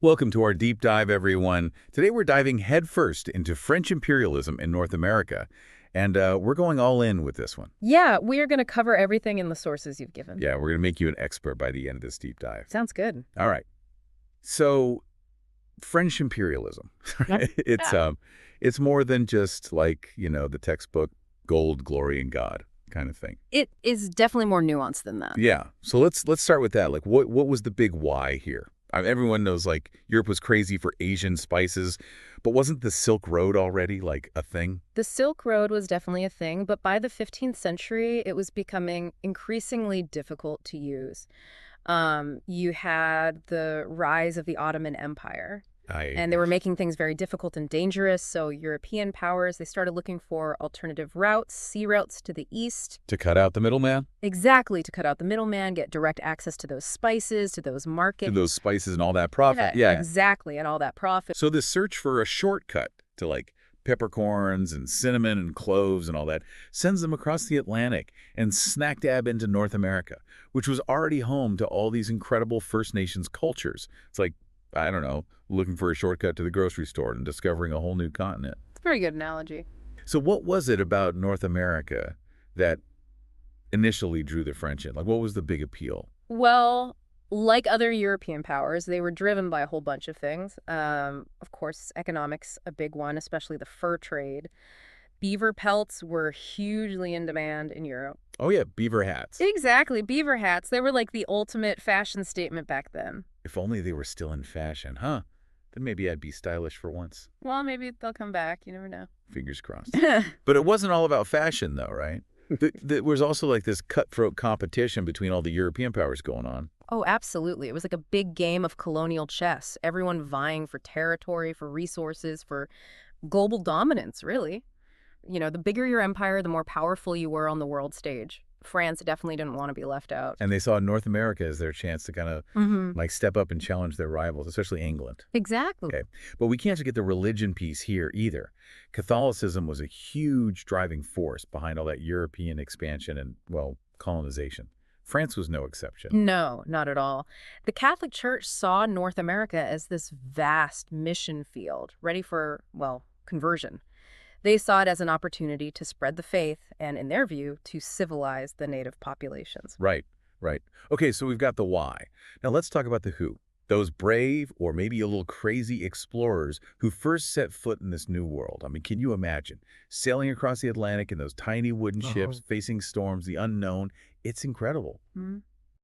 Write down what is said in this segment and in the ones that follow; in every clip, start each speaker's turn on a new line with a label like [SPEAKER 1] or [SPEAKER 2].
[SPEAKER 1] Welcome to our deep dive, everyone. Today we're diving headfirst into French imperialism in North America, and we're going all in with this one.
[SPEAKER 2] Yeah, we are going to cover everything in the sources you've given.
[SPEAKER 1] Yeah, we're going to make you an expert by the end of this deep dive.
[SPEAKER 2] Sounds good.
[SPEAKER 1] All right. So, French imperialism.
[SPEAKER 2] Yeah.
[SPEAKER 1] It's more than just like, the textbook gold, glory, and God kind of thing.
[SPEAKER 2] It is definitely more nuanced than that.
[SPEAKER 1] Yeah. So let's start with that. Like, what was the big why here? Everyone knows, like, Europe was crazy for Asian spices, but wasn't the Silk Road already, like, a thing?
[SPEAKER 2] The Silk Road was definitely a thing, but by the 15th century, it was becoming increasingly difficult to use. You had the rise of the Ottoman Empire, and they were making things very difficult and dangerous, so European powers, they started looking for alternative routes, sea routes to the east.
[SPEAKER 1] To cut out the middleman?
[SPEAKER 2] Exactly, to cut out the middleman, get direct access to those spices, to those markets.
[SPEAKER 1] To those spices and all that profit. Yeah.
[SPEAKER 2] Exactly, and all that profit.
[SPEAKER 1] So this search for a shortcut to, like, peppercorns and cinnamon and cloves and all that sends them across the Atlantic and smack dab into North America, which was already home to all these incredible First Nations cultures. It's like, I don't know, looking for a shortcut to the grocery store and discovering a whole new continent.
[SPEAKER 2] It's a very good analogy.
[SPEAKER 1] So what was it about North America that initially drew the French in? Like, what was the big appeal?
[SPEAKER 2] Well, like other European powers, they were driven by a whole bunch of things. Of course, economics, a big one, especially the fur trade. Beaver pelts were hugely in demand in Europe.
[SPEAKER 1] Oh, yeah, beaver hats.
[SPEAKER 2] Exactly, beaver hats. They were like the ultimate fashion statement back then.
[SPEAKER 1] If only they were still in fashion, huh? Then maybe I'd be stylish for once.
[SPEAKER 2] Well, maybe they'll come back. You never know.
[SPEAKER 1] Fingers crossed. But it wasn't all about fashion, though, right? There was also like this cutthroat competition between all the European powers going on.
[SPEAKER 2] Oh, absolutely. It was like a big game of colonial chess. Everyone vying for territory, for resources, for global dominance, really. You know, the bigger your empire, the more powerful you were on the world stage. France definitely didn't want to be left out.
[SPEAKER 1] And they saw North America as their chance to kind of like step up and challenge their rivals, especially England.
[SPEAKER 2] Exactly.
[SPEAKER 1] Okay. But we can't forget the religion piece here either. Catholicism was a huge driving force behind all that European expansion and, well, colonization. France was no exception.
[SPEAKER 2] No, not at all. The Catholic Church saw North America as this vast mission field, ready for, well, conversion. They saw it as an opportunity to spread the faith and, in their view, to civilize the native populations.
[SPEAKER 1] Right, right. Okay, so we've got the why. Now let's talk about the who. Those brave or maybe a little crazy explorers who first set foot in this new world. I mean, can you imagine sailing across the Atlantic in those tiny wooden ships, facing storms, the unknown? It's incredible.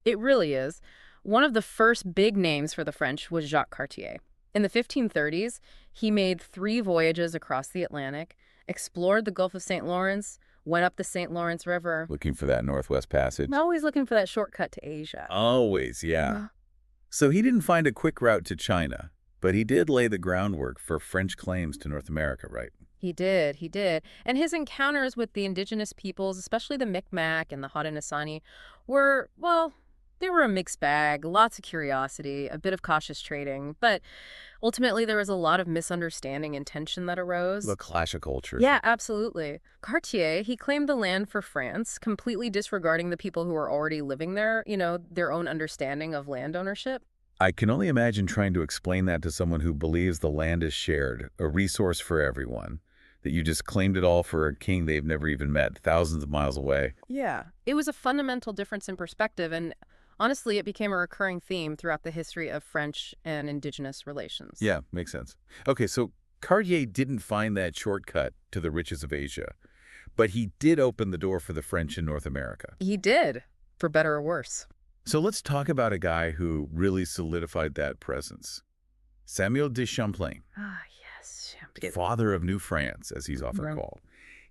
[SPEAKER 2] It really is. One of the first big names for the French was Jacques Cartier. In the 1530s, he made 3 voyages across the Atlantic, explored the Gulf of St. Lawrence, went up the St. Lawrence River.
[SPEAKER 1] Looking for that Northwest Passage.
[SPEAKER 2] Always looking for that shortcut to Asia.
[SPEAKER 1] Always, yeah. So he didn't find a quick route to China, but he did lay the groundwork for French claims to North America, right?
[SPEAKER 2] He did. And his encounters with the indigenous peoples, especially the Micmac and the Haudenosaunee, were, well, they were a mixed bag, lots of curiosity, a bit of cautious trading, but ultimately there was a lot of misunderstanding and tension that arose.
[SPEAKER 1] The clash of cultures.
[SPEAKER 2] Yeah, absolutely. Cartier, he claimed the land for France, completely disregarding the people who were already living there, their own understanding of land ownership.
[SPEAKER 1] I can only imagine trying to explain that to someone who believes the land is shared, a resource for everyone, that you just claimed it all for a king they've never even met, thousands of miles away.
[SPEAKER 2] Yeah, it was a fundamental difference in perspective, and honestly, it became a recurring theme throughout the history of French and indigenous relations.
[SPEAKER 1] Yeah, makes sense. Okay, so Cartier didn't find that shortcut to the riches of Asia, but he did open the door for the French in North America.
[SPEAKER 2] He did, for better or worse.
[SPEAKER 1] So let's talk about a guy who really solidified that presence. Samuel de Champlain.
[SPEAKER 2] Ah, yes. Champlain.
[SPEAKER 1] Father of New France, as he's often called.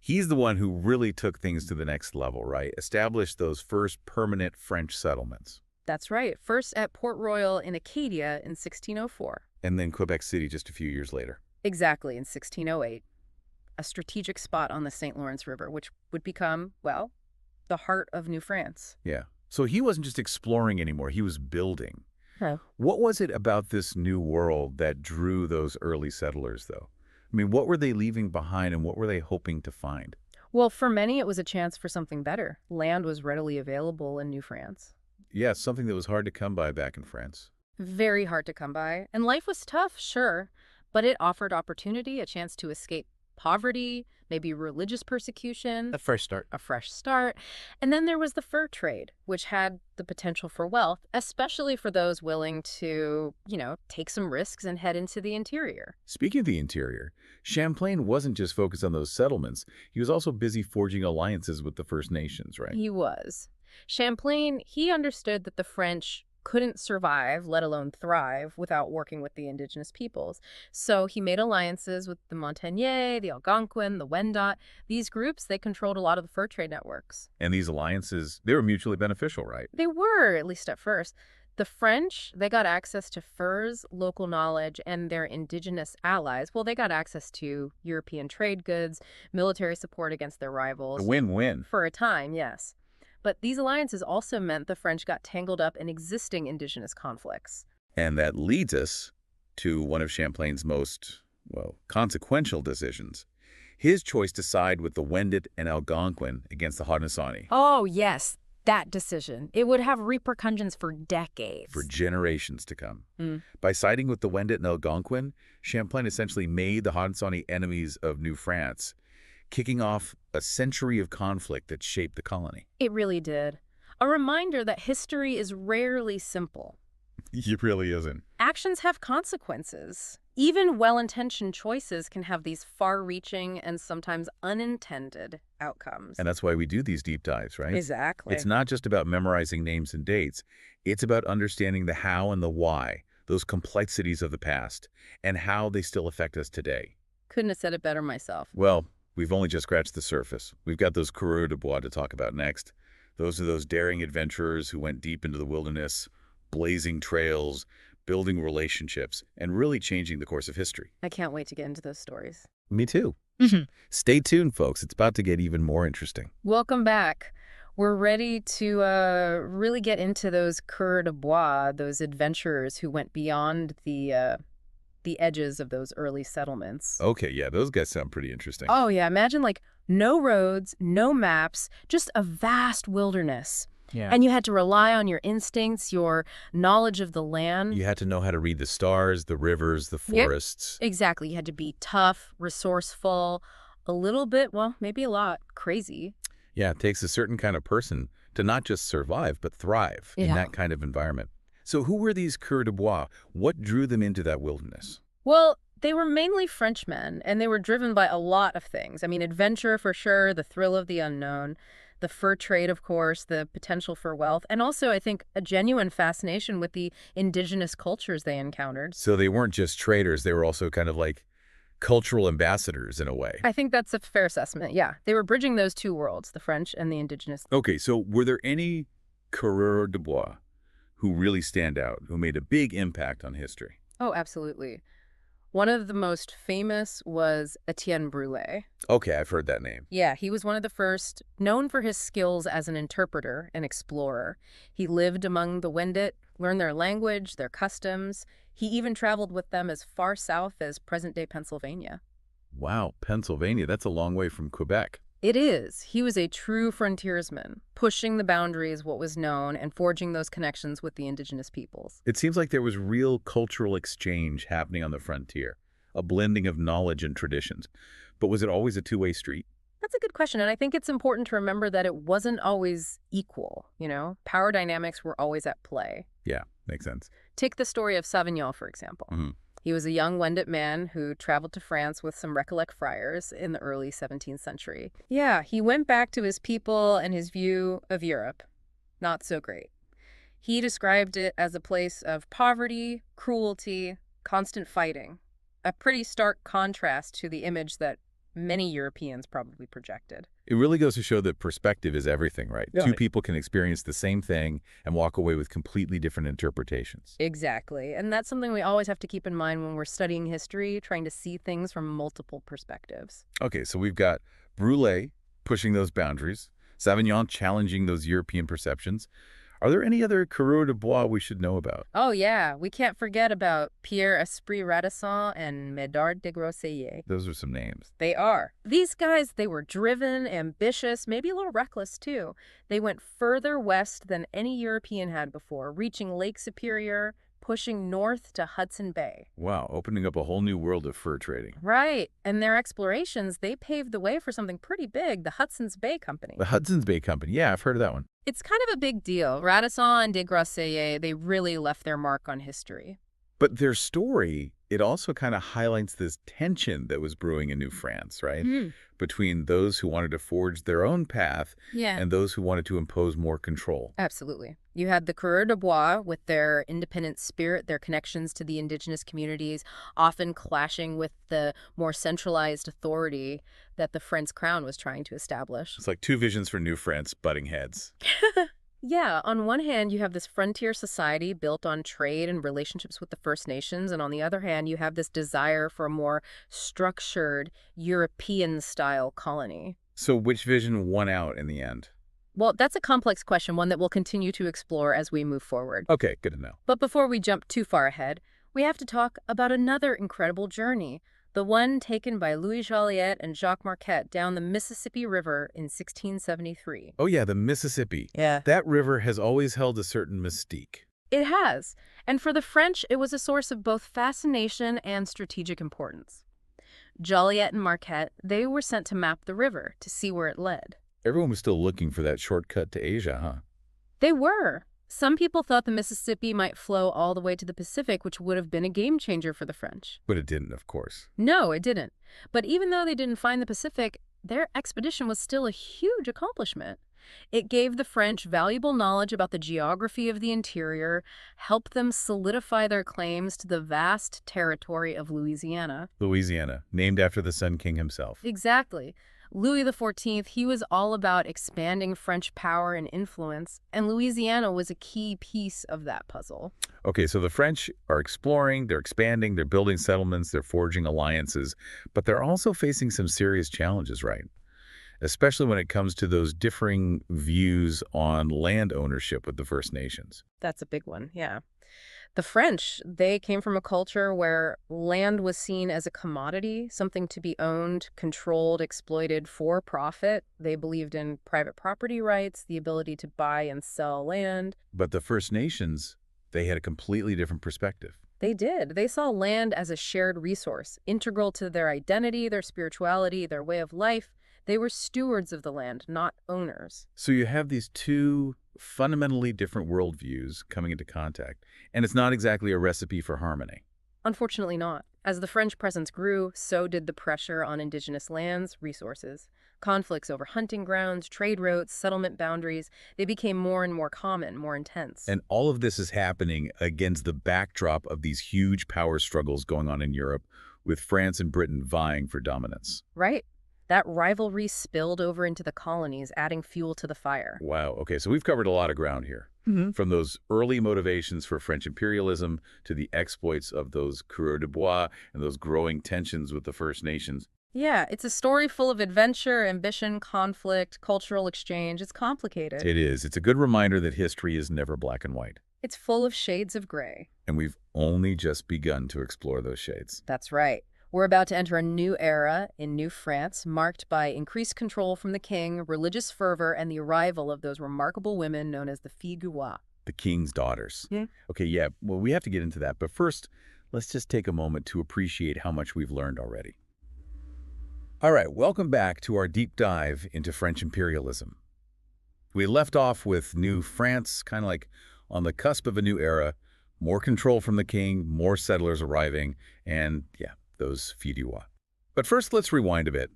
[SPEAKER 1] He's the one who really took things to the next level, right? Established those first permanent French settlements.
[SPEAKER 2] That's right. First at Port Royal in Acadia in 1604.
[SPEAKER 1] And then Quebec City just a few years later.
[SPEAKER 2] Exactly, in 1608. A strategic spot on the St. Lawrence River, which would become, well, the heart of New France.
[SPEAKER 1] Yeah. So he wasn't just exploring anymore, he was building.
[SPEAKER 2] Huh.
[SPEAKER 1] What was it about this new world that drew those early settlers, though? I mean, what were they leaving behind and what were they hoping to find?
[SPEAKER 2] Well, for many, it was a chance for something better. Land was readily available in New France.
[SPEAKER 1] Yeah, something that was hard to come by back in France.
[SPEAKER 2] Very hard to come by. And life was tough, sure, but it offered opportunity, a chance to escape poverty, maybe religious persecution,
[SPEAKER 3] A fresh start.
[SPEAKER 2] a fresh start. And then there was the fur trade, which had the potential for wealth, especially for those willing to, take some risks and head into the interior.
[SPEAKER 1] Speaking of the interior, Champlain wasn't just focused on those settlements. He was also busy forging alliances with the First Nations, right?
[SPEAKER 2] He was. Champlain, he understood that the French couldn't survive, let alone thrive, without working with the indigenous peoples. So he made alliances with the Montagnais, the Algonquin, the Wendat. These groups, they controlled a lot of the fur trade networks.
[SPEAKER 1] And these alliances, they were mutually beneficial, right?
[SPEAKER 2] They were, at least at first. The French, they got access to furs, local knowledge, and their indigenous allies. Well, they got access to European trade goods, military support against their
[SPEAKER 1] A
[SPEAKER 2] rivals.
[SPEAKER 1] win-win.
[SPEAKER 2] For a time, yes. But these alliances also meant the French got tangled up in existing indigenous conflicts.
[SPEAKER 1] And that leads us to one of Champlain's most, well, consequential decisions. His choice to side with the Wendat and Algonquin against the Haudenosaunee
[SPEAKER 2] Oh, yes, that decision. It would have repercussions for decades.
[SPEAKER 1] for generations to come.
[SPEAKER 2] Mm.
[SPEAKER 1] By siding with the Wendat and Algonquin, Champlain essentially made the Haudenosaunee enemies of New France, kicking off a century of conflict that shaped the colony.
[SPEAKER 2] It really did. A reminder that history is rarely simple.
[SPEAKER 1] It really isn't.
[SPEAKER 2] Actions have consequences. Even well-intentioned choices can have these far-reaching and sometimes unintended outcomes.
[SPEAKER 1] And that's why we do these deep dives, right?
[SPEAKER 2] Exactly.
[SPEAKER 1] It's not just about memorizing names and dates. It's about understanding the how and the why, those complexities of the past, and how they still affect us today.
[SPEAKER 2] Couldn't have said it better myself.
[SPEAKER 1] Well, we've only just scratched the surface. We've got those coureurs de bois to talk about next. Those are those daring adventurers who went deep into the wilderness, blazing trails, building relationships, and really changing the course of history.
[SPEAKER 2] I can't wait to get into those stories.
[SPEAKER 1] Me too.
[SPEAKER 3] Mhm.
[SPEAKER 1] Stay tuned, folks. It's about to get even more interesting.
[SPEAKER 2] Welcome back. We're ready to really get into those coureurs de bois, those adventurers who went beyond the edges of those early settlements.
[SPEAKER 1] Okay, yeah, those guys sound pretty interesting.
[SPEAKER 2] Oh, yeah. Imagine no roads, no maps, just a vast wilderness.
[SPEAKER 3] Yeah.
[SPEAKER 2] And you had to rely on your instincts, your knowledge of the land.
[SPEAKER 1] You had to know how to read the stars, the rivers, the
[SPEAKER 2] Yep.
[SPEAKER 1] forests.
[SPEAKER 2] Exactly. You had to be tough, resourceful, a little bit, well, maybe a lot, crazy.
[SPEAKER 1] Yeah, it takes a certain kind of person to not just survive, but thrive in
[SPEAKER 2] Yeah.
[SPEAKER 1] that kind of environment. So who were these coureurs de bois? What drew them into that wilderness?
[SPEAKER 2] Well, they were mainly Frenchmen, and they were driven by a lot of things. I mean, adventure for sure, the thrill of the unknown, the fur trade, of course, the potential for wealth, and also, I think, a genuine fascination with the indigenous cultures they encountered.
[SPEAKER 1] So they weren't just traders, they were also kind of like cultural ambassadors in a way.
[SPEAKER 2] I think that's a fair assessment, yeah. They were bridging those two worlds, the French and the indigenous.
[SPEAKER 1] Okay, so were there any coureurs de bois who really stand out, who made a big impact on history?
[SPEAKER 2] Oh, absolutely. One of the most famous was Etienne Brulé.
[SPEAKER 1] Okay, I've heard that name.
[SPEAKER 2] Yeah, he was one of the first, known for his skills as an interpreter and explorer. He lived among the Wendat, learned their language, their customs. He even traveled with them as far south as present-day Pennsylvania.
[SPEAKER 1] Wow, Pennsylvania, that's a long way from Quebec.
[SPEAKER 2] It is. He was a true frontiersman, pushing the boundaries, what was known, and forging those connections with the indigenous peoples.
[SPEAKER 1] It seems like there was real cultural exchange happening on the frontier, a blending of knowledge and traditions. But was it always a two-way street?
[SPEAKER 2] That's a good question, and I think it's important to remember that it wasn't always equal, Power dynamics were always at play.
[SPEAKER 1] Yeah, makes sense.
[SPEAKER 2] Take the story of Seigneurial, for example.
[SPEAKER 1] Mhm.
[SPEAKER 2] He was a young Wendat man who traveled to France with some Recollet friars in the early 17th century. Yeah, he went back to his people and his view of Europe. Not so great. He described it as a place of poverty, cruelty, constant fighting. A pretty stark contrast to the image that many Europeans probably projected.
[SPEAKER 1] It really goes to show that perspective is everything, right?
[SPEAKER 3] Yeah.
[SPEAKER 1] Two people can experience the same thing and walk away with completely different interpretations.
[SPEAKER 2] Exactly. And that's something we always have to keep in mind when we're studying history, trying to see things from multiple perspectives.
[SPEAKER 1] Okay, so we've got Brulé pushing those boundaries, Sauvignon challenging those European perceptions. Are there any other coureurs de bois we should know about?
[SPEAKER 2] Oh, yeah. We can't forget about Pierre Esprit Radisson and Médard de Groseilliers.
[SPEAKER 1] Those are some names.
[SPEAKER 2] They are. These guys, they were driven, ambitious, maybe a little reckless, too. They went further west than any European had before, reaching Lake Superior, pushing north to Hudson Bay.
[SPEAKER 1] Wow, opening up a whole new world of fur trading.
[SPEAKER 2] Right, and their explorations, they paved the way for something pretty big, the Hudson's Bay Company.
[SPEAKER 1] The Hudson's Bay Company. Yeah, I've heard of that one.
[SPEAKER 2] It's kind of a big deal. Radisson and de Grasselier, they really left their mark on history.
[SPEAKER 1] But their story, it also kind of highlights this tension that was brewing in New France, right?
[SPEAKER 2] Mm.
[SPEAKER 1] Between those who wanted to forge their own path
[SPEAKER 2] Yeah.
[SPEAKER 1] and those who wanted to impose more control.
[SPEAKER 2] Absolutely. You had the Coureurs de Bois with their independent spirit, their connections to the indigenous communities, often clashing with the more centralized authority that the French crown was trying to establish.
[SPEAKER 1] It's like two visions for New France butting heads.
[SPEAKER 2] Yeah, on one hand, you have this frontier society built on trade and relationships with the First Nations, and on the other hand, you have this desire for a more structured European-style colony.
[SPEAKER 1] So which vision won out in the end?
[SPEAKER 2] Well, that's a complex question, one that we'll continue to explore as we move forward.
[SPEAKER 1] Okay, good to know.
[SPEAKER 2] But before we jump too far ahead, we have to talk about another incredible journey, the one taken by Louis Joliet and Jacques Marquette down the Mississippi River in 1673.
[SPEAKER 1] Oh yeah, the Mississippi.
[SPEAKER 2] Yeah.
[SPEAKER 1] That river has always held a certain mystique.
[SPEAKER 2] It has. And for the French, it was a source of both fascination and strategic importance. Joliet and Marquette, they were sent to map the river to see where it led.
[SPEAKER 1] Everyone was still looking for that shortcut to Asia, huh?
[SPEAKER 2] They were. Some people thought the Mississippi might flow all the way to the Pacific, which would have been a game changer for the French.
[SPEAKER 1] But it didn't, of course.
[SPEAKER 2] No, it didn't. But even though they didn't find the Pacific, their expedition was still a huge accomplishment. It gave the French valuable knowledge about the geography of the interior, helped them solidify their claims to the vast territory of Louisiana.
[SPEAKER 1] Louisiana, named after the Sun King himself.
[SPEAKER 2] Exactly. Louis XIV, he was all about expanding French power and influence, and Louisiana was a key piece of that puzzle.
[SPEAKER 1] Okay, so the French are exploring, they're expanding, they're building settlements, they're forging alliances, but they're also facing some serious challenges, right? Especially when it comes to those differing views on land ownership with the First Nations.
[SPEAKER 2] That's a big one, yeah. The French, they came from a culture where land was seen as a commodity, something to be owned, controlled, exploited for profit. They believed in private property rights, the ability to buy and sell land.
[SPEAKER 1] But the First Nations, they had a completely different perspective.
[SPEAKER 2] They did. They saw land as a shared resource, integral to their identity, their spirituality, their way of life. They were stewards of the land, not owners.
[SPEAKER 1] So you have these two fundamentally different worldviews coming into contact, and it's not exactly a recipe for harmony.
[SPEAKER 2] Unfortunately not. As the French presence grew, so did the pressure on indigenous lands, resources. Conflicts over hunting grounds, trade routes, settlement boundaries, they became more and more common, more intense.
[SPEAKER 1] And all of this is happening against the backdrop of these huge power struggles going on in Europe, with France and Britain vying for dominance.
[SPEAKER 2] Right. That rivalry spilled over into the colonies, adding fuel to the fire.
[SPEAKER 1] Wow. Okay, so we've covered a lot of ground here. From those early motivations for French imperialism to the exploits of those coureurs de bois and those growing tensions with the First Nations.
[SPEAKER 2] Yeah, it's a story full of adventure, ambition, conflict, cultural exchange. It's complicated.
[SPEAKER 1] It is. It's a good reminder that history is never black and white.
[SPEAKER 2] It's full of shades of gray.
[SPEAKER 1] And we've only just begun to explore those shades.
[SPEAKER 2] That's right. We're about to enter a new era in New France, marked by increased control from the king, religious fervor, and the arrival of those remarkable women known as the filles du roi.
[SPEAKER 1] The king's daughters.
[SPEAKER 2] Yeah.
[SPEAKER 1] Okay, yeah, well, we have to get into that. But first, let's just take a moment to appreciate how much we've learned already. All right, welcome back to our deep dive into French imperialism. We left off with New France, kind of like on the cusp of a new era, more control from the king, more settlers arriving, and yeah, those filles du roi. But first, let's rewind a bit.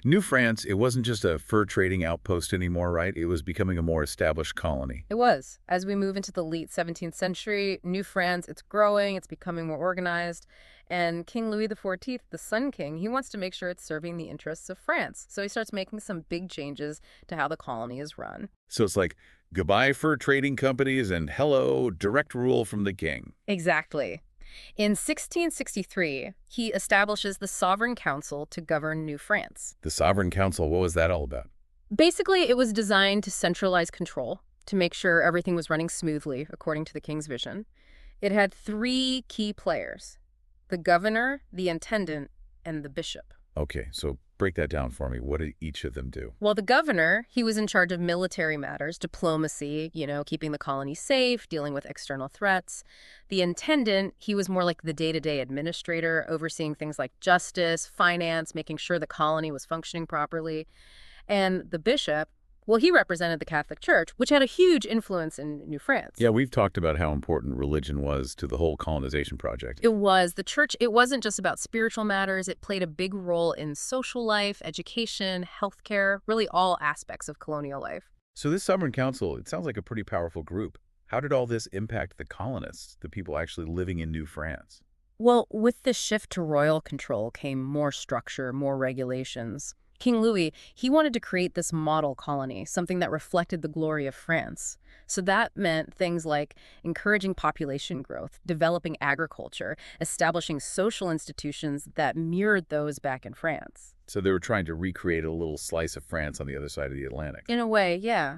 [SPEAKER 1] New France, it wasn't just a fur trading outpost anymore, right? It was becoming a more established colony.
[SPEAKER 2] It was. As we move into the late 17th century, New France, it's growing, it's becoming more organized. And King Louis XIV, the Sun King, he wants to make sure it's serving the interests of France. So he starts making some big changes to how the colony is run.
[SPEAKER 1] So it's like, goodbye fur trading companies and hello, direct rule from the king.
[SPEAKER 2] Exactly. In 1663, he establishes the Sovereign Council to govern New France.
[SPEAKER 1] The Sovereign Council, what was that all about?
[SPEAKER 2] Basically, it was designed to centralize control, to make sure everything was running smoothly, according to the king's vision. It had three key players: the governor, the intendant, and the bishop.
[SPEAKER 1] Okay, so Break that down for me. What did each of them do?
[SPEAKER 2] Well, the governor, he was in charge of military matters, diplomacy, keeping the colony safe, dealing with external threats. The intendant, he was more like the day-to-day administrator, overseeing things like justice, finance, making sure the colony was functioning properly. And the bishop, well, he represented the Catholic Church, which had a huge influence in New France.
[SPEAKER 1] Yeah, we've talked about how important religion was to the whole colonization project.
[SPEAKER 2] It was. The church, it wasn't just about spiritual matters. It played a big role in social life, education, healthcare, really all aspects of colonial life.
[SPEAKER 1] So this Sovereign Council, it sounds like a pretty powerful group. How did all this impact the colonists, the people actually living in New France?
[SPEAKER 2] Well, with the shift to royal control came more structure, more regulations. King Louis, he wanted to create this model colony, something that reflected the glory of France. So that meant things like encouraging population growth, developing agriculture, establishing social institutions that mirrored those back in France.
[SPEAKER 1] So they were trying to recreate a little slice of France on the other side of the Atlantic.
[SPEAKER 2] In a way, yeah.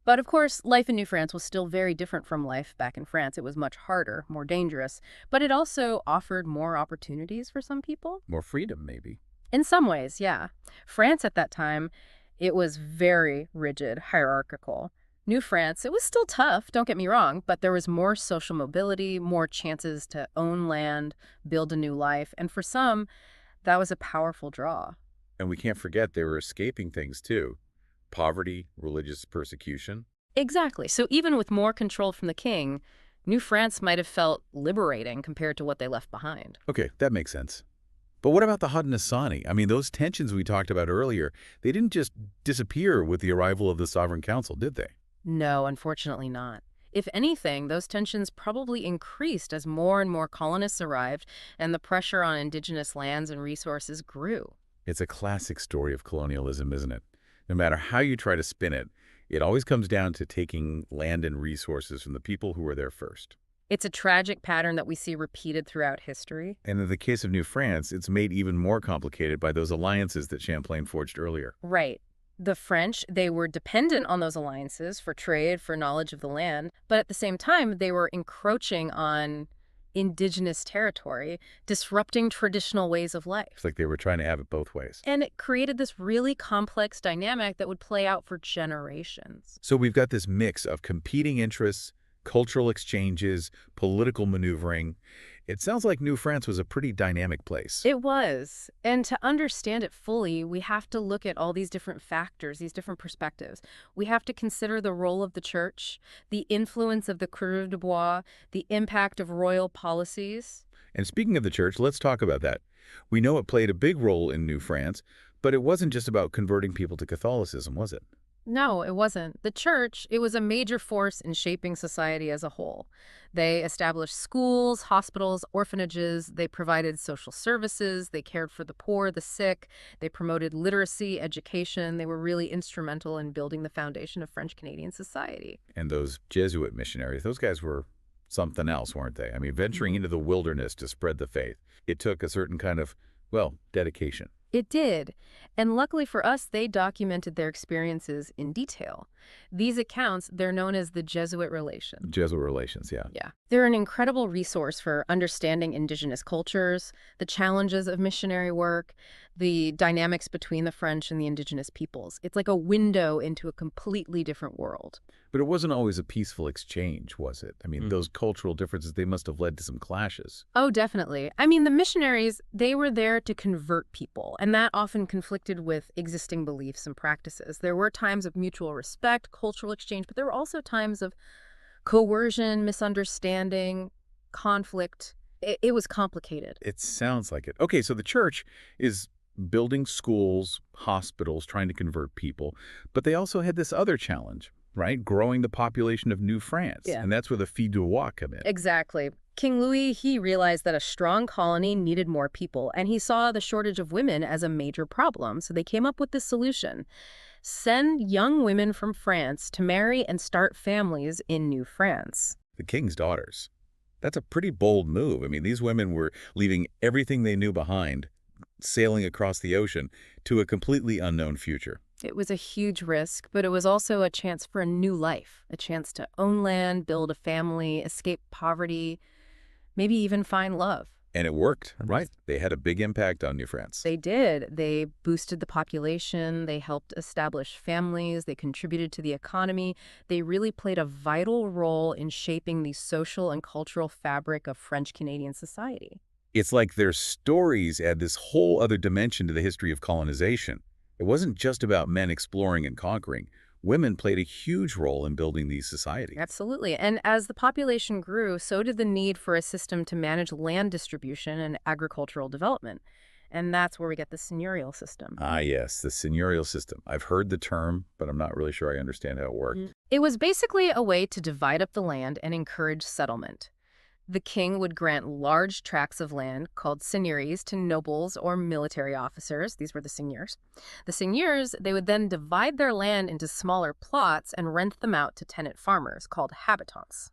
[SPEAKER 2] But of course, life in New France was still very different from life back in France. It was much harder, more dangerous, but it also offered more opportunities for some people.
[SPEAKER 1] More freedom, maybe.
[SPEAKER 2] In some ways, yeah. France at that time, it was very rigid, hierarchical. New France, it was still tough, don't get me wrong, but there was more social mobility, more chances to own land, build a new life, and for some, that was a powerful draw.
[SPEAKER 1] And we can't forget they were escaping things too. Poverty, religious persecution.
[SPEAKER 2] Exactly. So even with more control from the king, New France might have felt liberating compared to what they left behind.
[SPEAKER 1] Okay, that makes sense. But what about the Haudenosaunee? I mean, those tensions we talked about earlier, they didn't just disappear with the arrival of the Sovereign Council, did they?
[SPEAKER 2] No, unfortunately not. If anything, those tensions probably increased as more and more colonists arrived and the pressure on indigenous lands and resources grew.
[SPEAKER 1] It's a classic story of colonialism, isn't it? No matter how you try to spin it, it always comes down to taking land and resources from the people who were there first.
[SPEAKER 2] It's a tragic pattern that we see repeated throughout history.
[SPEAKER 1] And in the case of New France, it's made even more complicated by those alliances that Champlain forged earlier.
[SPEAKER 2] Right. The French, they were dependent on those alliances for trade, for knowledge of the land, but at the same time, they were encroaching on indigenous territory, disrupting traditional ways of life.
[SPEAKER 1] It's like they were trying to have it both ways.
[SPEAKER 2] And it created this really complex dynamic that would play out for generations.
[SPEAKER 1] So we've got this mix of competing interests, cultural exchanges, political maneuvering. It sounds like New France was a pretty dynamic place.
[SPEAKER 2] It was. And to understand it fully, we have to look at all these different factors, these different perspectives. We have to consider the role of the church, the influence of the Coureurs de Bois, the impact of royal policies.
[SPEAKER 1] And speaking of the church, let's talk about that. We know it played a big role in New France, but it wasn't just about converting people to Catholicism, was it?
[SPEAKER 2] No, it wasn't. The church, it was a major force in shaping society as a whole. They established schools, hospitals, orphanages. They provided social services. They cared for the poor, the sick. They promoted literacy, education. They were really instrumental in building the foundation of French-Canadian society.
[SPEAKER 1] And those Jesuit missionaries, those guys were something else, weren't they? I mean, venturing into the wilderness to spread the faith. It took a certain kind of, well, dedication.
[SPEAKER 2] It did. And luckily for us, they documented their experiences in detail. These accounts, they're known as the Jesuit Relations.
[SPEAKER 1] Jesuit relations, yeah.
[SPEAKER 2] Yeah. They're an incredible resource for understanding indigenous cultures, the challenges of missionary work, the dynamics between the French and the indigenous peoples. It's like a window into a completely different world.
[SPEAKER 1] But it wasn't always a peaceful exchange, was it? I mean, those cultural differences, they must have led to some clashes.
[SPEAKER 2] Oh, definitely. I mean, the missionaries, they were there to convert people, and that often conflicted with existing beliefs and practices. There were times of mutual respect, cultural exchange, but there were also times of coercion, misunderstanding, conflict. It was complicated.
[SPEAKER 1] It sounds like it. Okay, so the church is building schools, hospitals, trying to convert people, but they also had this other challenge, right? Growing the population of New France.
[SPEAKER 2] Yeah.
[SPEAKER 1] And that's where the filles du roi come in.
[SPEAKER 2] Exactly. King Louis, he realized that a strong colony needed more people, and he saw the shortage of women as a major problem. So they came up with this solution. Send young women from France to marry and start families in New France.
[SPEAKER 1] The king's daughters. That's a pretty bold move. I mean, these women were leaving everything they knew behind, sailing across the ocean to a completely unknown future.
[SPEAKER 2] It was a huge risk, but it was also a chance for a new life, a chance to own land, build a family, escape poverty, maybe even find love.
[SPEAKER 1] And it worked,
[SPEAKER 2] And
[SPEAKER 1] right? They had a big impact on New France.
[SPEAKER 2] they did. They boosted the population, they helped establish families, they contributed to the economy. They really played a vital role in shaping the social and cultural fabric of French-Canadian society.
[SPEAKER 1] It's like their stories add this whole other dimension to the history of colonization. It wasn't just about men exploring and conquering. Women played a huge role in building these societies.
[SPEAKER 2] Absolutely. And as the population grew, so did the need for a system to manage land distribution and agricultural development. And that's where we get the seigneurial system.
[SPEAKER 1] Ah, yes, the seigneurial system. I've heard the term, but I'm not really sure I understand how it worked.
[SPEAKER 2] It was basically a way to divide up the land and encourage settlement. The king would grant large tracts of land called seigneuries to nobles or military officers. These were the seigneurs. The seigneurs, they would then divide their land into smaller plots and rent them out to tenant farmers called habitants.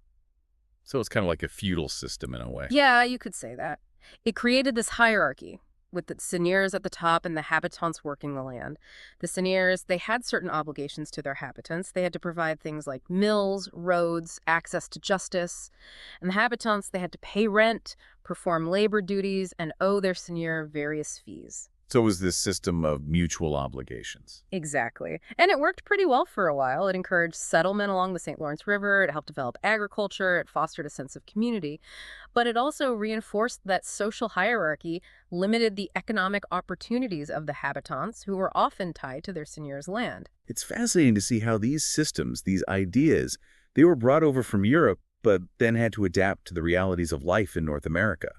[SPEAKER 1] So it's kind of like a feudal system in a way.
[SPEAKER 2] Yeah, you could say that. It created this hierarchy with the seigneurs at the top and the habitants working the land. The seigneurs, they had certain obligations to their habitants. They had to provide things like mills, roads, access to justice. And the habitants, they had to pay rent, perform labor duties, and owe their seigneur various fees.
[SPEAKER 1] So it was this system of mutual obligations.
[SPEAKER 2] Exactly. And it worked pretty well for a while. It encouraged settlement along the St. Lawrence River. It helped develop agriculture. It fostered a sense of community. But it also reinforced that social hierarchy limited the economic opportunities of the habitants, who were often tied to their seigneur's land.
[SPEAKER 1] It's fascinating to see how these systems, these ideas, they were brought over from Europe, but then had to adapt to the realities of life in North America.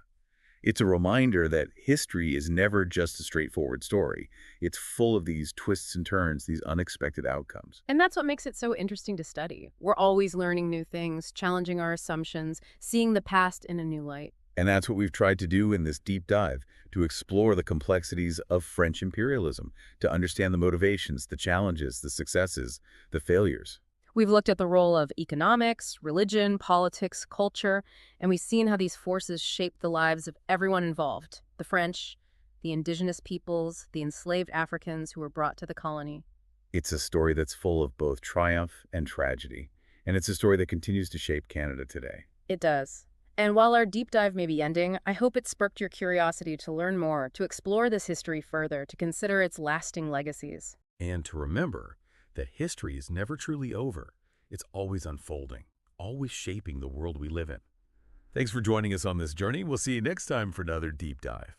[SPEAKER 1] It's a reminder that history is never just a straightforward story. It's full of these twists and turns, these unexpected outcomes.
[SPEAKER 2] And that's what makes it so interesting to study. We're always learning new things, challenging our assumptions, seeing the past in a new light.
[SPEAKER 1] And that's what we've tried to do in this deep dive, to explore the complexities of French imperialism, to understand the motivations, the challenges, the successes, the failures.
[SPEAKER 2] We've looked at the role of economics, religion, politics, culture, and we've seen how these forces shaped the lives of everyone involved: the French, the indigenous peoples, the enslaved Africans who were brought to the colony.
[SPEAKER 1] It's a story that's full of both triumph and tragedy, and it's a story that continues to shape Canada today.
[SPEAKER 2] It does. And while our deep dive may be ending, I hope it sparked your curiosity to learn more, to explore this history further, to consider its lasting legacies.
[SPEAKER 1] And to remember that history is never truly over. It's always unfolding, always shaping the world we live in. Thanks for joining us on this journey. We'll see you next time for another deep dive.